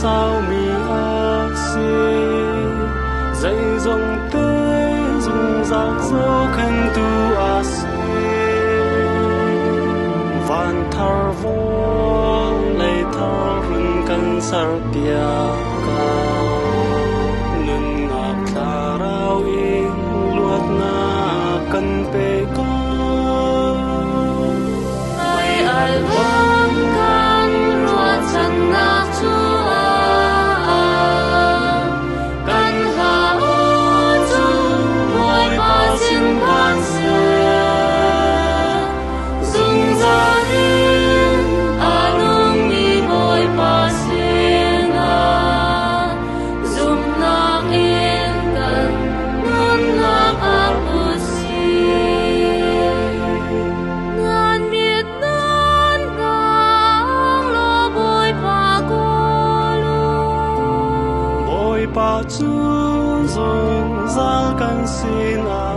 sao mi ác si dây dòng tới dùng giặc dấu khen tu a si van thar vô lấy thar hun kan sar pia ka nun ngak ta rau in luat na kan pe ka mai al vang kan luat san na chua kan ha o chu moi pa sin pan se dung za hin anung mi moi pa sin a zum na in kan nun na ar u si nan miet nan gang lo boy pa ko lu boy pa chu zong zal kan sin a